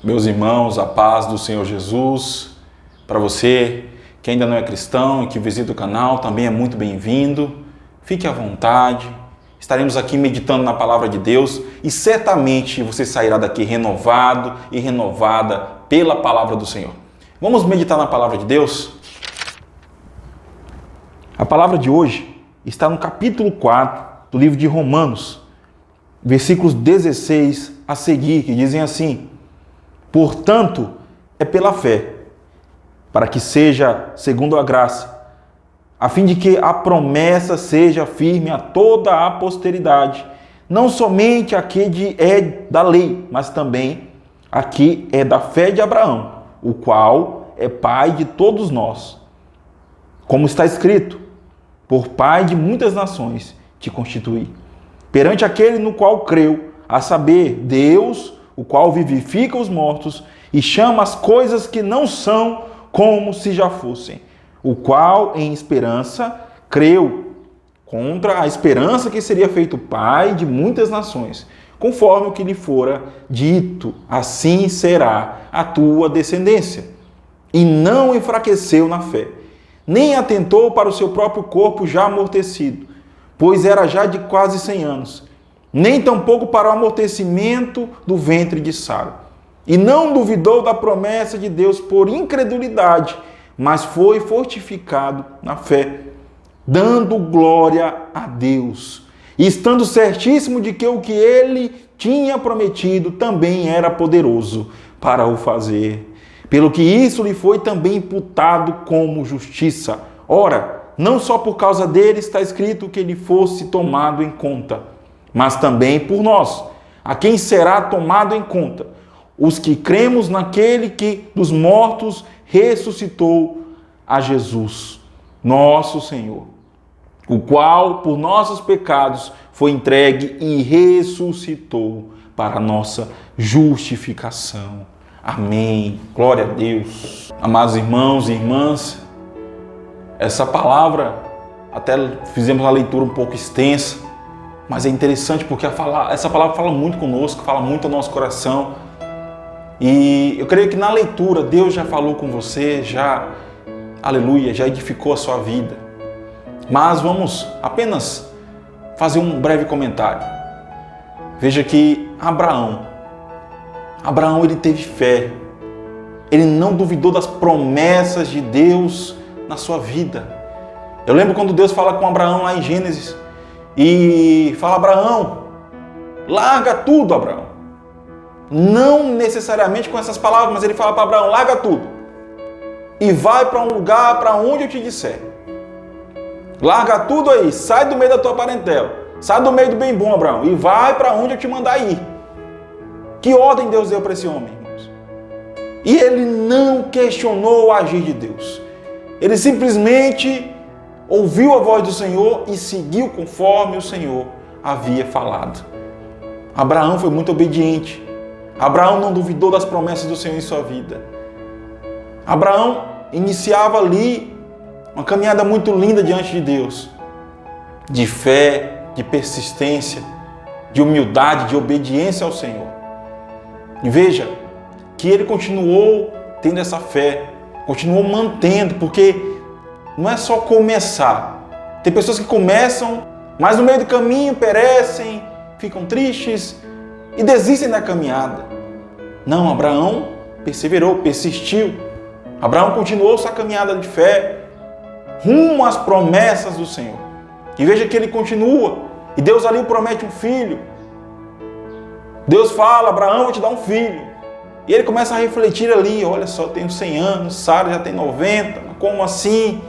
Meus irmãos, a paz do Senhor Jesus. Para você que ainda não é cristão e que visita o canal, também é muito bem-vindo. Fique à vontade. Estaremos aqui meditando na palavra de Deus e certamente você sairá daqui renovado e renovada pela palavra do Senhor. Vamos meditar na palavra de Deus? A palavra de hoje está no capítulo 4 do livro de Romanos, versículos 16 a seguir, que dizem assim: portanto, é pela fé, para que seja segundo a graça, a fim de que a promessa seja firme a toda a posteridade, não somente a que é da lei, mas também a que é da fé de Abraão, o qual é pai de todos nós. Como está escrito: por pai de muitas nações te constituí, perante aquele no qual creu, a saber, Deus, o qual vivifica os mortos e chama as coisas que não são como se já fossem, o qual em esperança creu, contra a esperança que seria feito pai de muitas nações, conforme o que lhe fora dito, assim será a tua descendência. E não enfraqueceu na fé, nem atentou para o seu próprio corpo já amortecido, pois era já de quase 100 anos, nem tampouco para o amortecimento do ventre de Sara. E não duvidou da promessa de Deus por incredulidade, mas foi fortificado na fé, dando glória a Deus, e estando certíssimo de que o que ele tinha prometido também era poderoso para o fazer. Pelo que isso lhe foi também imputado como justiça. Ora, não só por causa dele está escrito que ele fosse tomado em conta, mas também por nós, a quem será tomado em conta, os que cremos naquele que dos mortos ressuscitou a Jesus, nosso Senhor, o qual por nossos pecados foi entregue e ressuscitou para a nossa justificação. Amém. Glória a Deus. Amados irmãos e irmãs, essa palavra, até fizemos uma leitura um pouco extensa, mas é interessante porque essa palavra fala muito conosco, fala muito ao nosso coração. E eu creio que na leitura Deus já falou com você, aleluia, já edificou a sua vida. Mas vamos apenas fazer um breve comentário. Veja que Abraão, ele teve fé. Ele não duvidou das promessas de Deus na sua vida. Eu lembro quando Deus fala com Abraão lá em Gênesis e fala: Abraão, larga tudo, Abraão. Não necessariamente com essas palavras, mas ele fala para Abraão: larga tudo e vai para um lugar para onde eu te disser. Larga tudo aí, sai do meio da tua parentela, sai do meio do bem bom, Abraão, e vai para onde eu te mandar ir. Que ordem Deus deu para esse homem, irmãos? E ele não questionou o agir de Deus. Ele simplesmente ouviu a voz do Senhor e seguiu conforme o Senhor havia falado. Abraão foi muito obediente. Abraão não duvidou das promessas do Senhor em sua vida. Abraão iniciava ali uma caminhada muito linda diante de Deus, de fé, de persistência, de humildade, de obediência ao Senhor. E veja que ele continuou tendo essa fé, continuou mantendo, porque não é só começar. Tem pessoas que começam, mas no meio do caminho perecem, ficam tristes e desistem da caminhada. Não, Abraão perseverou, persistiu. Abraão continuou sua caminhada de fé rumo às promessas do Senhor. E veja que ele continua. E Deus ali promete um filho. Deus fala: Abraão, vou te dar um filho. E ele começa a refletir ali: olha só, tenho 100 anos, Sara já tem 90, como assim?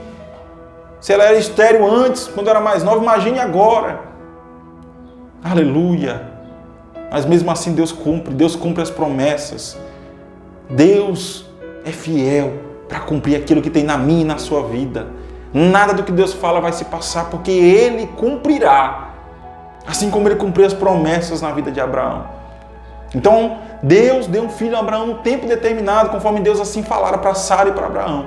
Se ela era estéril antes, quando era mais nova, imagine agora. Aleluia. Mas mesmo assim Deus cumpre as promessas. Deus é fiel para cumprir aquilo que tem na minha e na sua vida. Nada do que Deus fala vai se passar, porque Ele cumprirá, assim como Ele cumpriu as promessas na vida de Abraão. Então, Deus deu um filho a Abraão no tempo determinado, conforme Deus assim falara para Sara e para Abraão.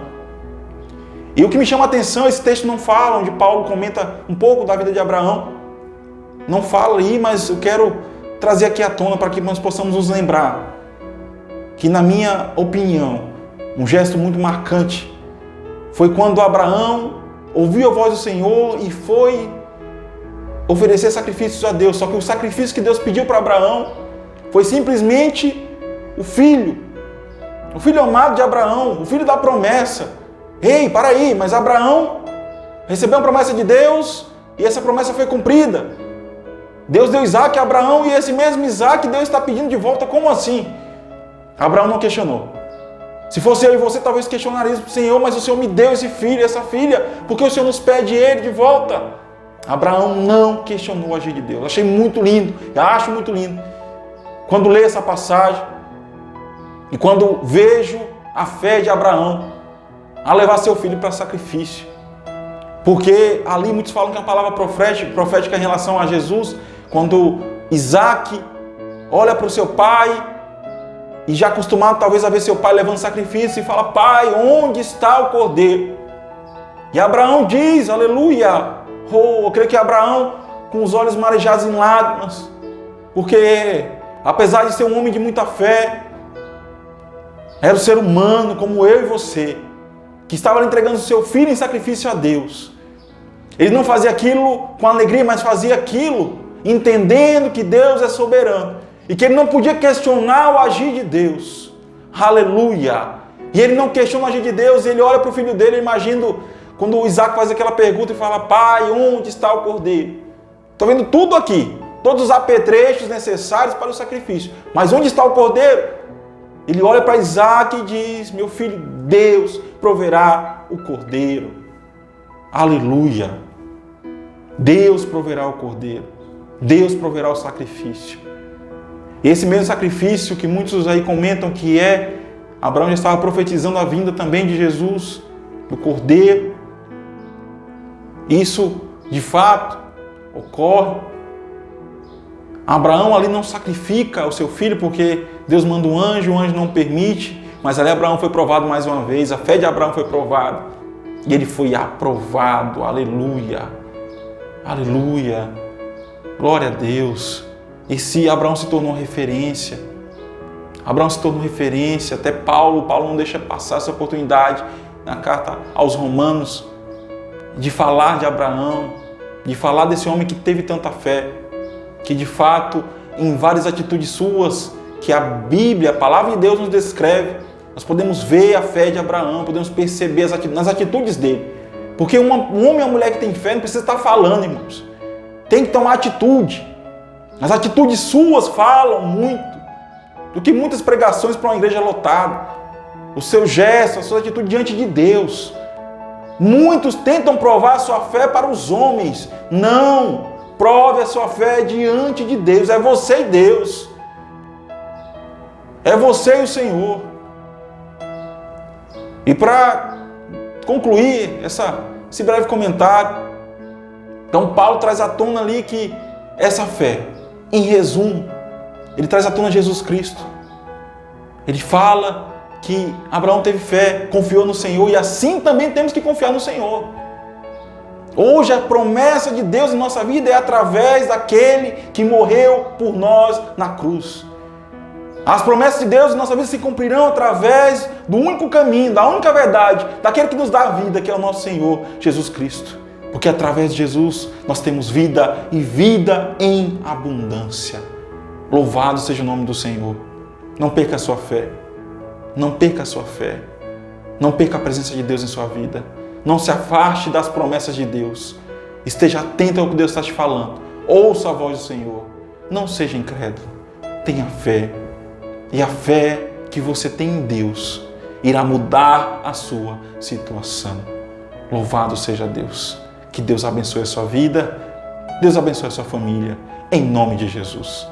E o que me chama a atenção, esse texto não fala, onde Paulo comenta um pouco da vida de Abraão. Não fala aí, mas eu quero trazer aqui à tona para que nós possamos nos lembrar. que, na minha opinião, um gesto muito marcante, foi quando Abraão ouviu a voz do Senhor e foi oferecer sacrifícios a Deus. Só que o sacrifício que Deus pediu para Abraão foi simplesmente o filho amado de Abraão, o filho da promessa. Ei, para aí, mas Abraão recebeu uma promessa de Deus e essa promessa foi cumprida. Deus deu Isaac a Abraão e esse mesmo Isaac Deus está pedindo de volta. Como assim? Abraão não questionou. Se fosse eu e você, talvez questionaríamos: Senhor, mas o Senhor me deu esse filho, essa filha, por que o Senhor nos pede ele de volta? Abraão não questionou o agir de Deus. Achei muito lindo, acho muito lindo, quando leio essa passagem e quando vejo a fé de Abraão a levar seu filho para sacrifício. Porque ali muitos falam que é uma palavra profética em relação a Jesus, quando Isaac olha para o seu pai, e já acostumado talvez a ver seu pai levando sacrifício, e fala: pai, onde está o cordeiro? E Abraão diz, aleluia, eu creio que Abraão, com os olhos marejados em lágrimas, porque apesar de ser um homem de muita fé, era um ser humano como eu e você, que estava entregando seu filho em sacrifício a Deus. Ele não fazia aquilo com alegria, mas fazia aquilo entendendo que Deus é soberano e que ele não podia questionar o agir de Deus. Aleluia! E ele não questiona o agir de Deus, ele olha para o filho dele, imaginando quando o Isaac faz aquela pergunta e fala: pai, onde está o cordeiro? Estou vendo tudo aqui, todos os apetrechos necessários para o sacrifício, mas onde está o cordeiro? Ele olha para Isaac e diz: meu filho, Deus proverá o cordeiro. Aleluia! Deus proverá o cordeiro. Deus proverá o sacrifício. Esse mesmo sacrifício que muitos aí comentam que Abraão já estava profetizando a vinda também de Jesus, do cordeiro. Isso, de fato, ocorre. Abraão ali não sacrifica o seu filho porque Deus manda um anjo, o anjo não permite, mas ali Abraão foi provado mais uma vez, a fé de Abraão foi provada e ele foi aprovado. Aleluia, aleluia, glória a Deus. Esse Abraão se tornou referência. Abraão se tornou referência, até Paulo não deixa passar essa oportunidade na carta aos Romanos de falar de Abraão, de falar desse homem que teve tanta fé, que de fato, em várias atitudes suas, que a Bíblia, a palavra de Deus nos descreve, nós podemos ver a fé de Abraão, podemos perceber nas atitudes dele. Porque um homem e uma mulher que tem fé não precisa estar falando, irmãos. Tem que tomar atitude. As atitudes suas falam muito do que muitas pregações para uma igreja lotada. O seu gesto, a sua atitude diante de Deus. Muitos tentam provar a sua fé para os homens. Não! Prove a sua fé diante de Deus. É você e Deus. É você e o Senhor. E para concluir esse breve comentário, então Paulo traz à tona ali que essa fé, em resumo, ele traz à tona Jesus Cristo. Ele fala que Abraão teve fé, confiou no Senhor, e assim também temos que confiar no Senhor. Hoje a promessa de Deus em nossa vida é através daquele que morreu por nós na cruz. As promessas de Deus em nossa vida se cumprirão através do único caminho, da única verdade, daquele que nos dá a vida, que é o nosso Senhor Jesus Cristo. Porque através de Jesus nós temos vida e vida em abundância. Louvado seja o nome do Senhor. Não perca a sua fé. Não perca a sua fé. Não perca a presença de Deus em sua vida. Não se afaste das promessas de Deus. Esteja atento ao que Deus está te falando. Ouça a voz do Senhor. Não seja incrédulo. Tenha fé. E a fé que você tem em Deus irá mudar a sua situação. Louvado seja Deus. Que Deus abençoe a sua vida. Deus abençoe a sua família. Em nome de Jesus.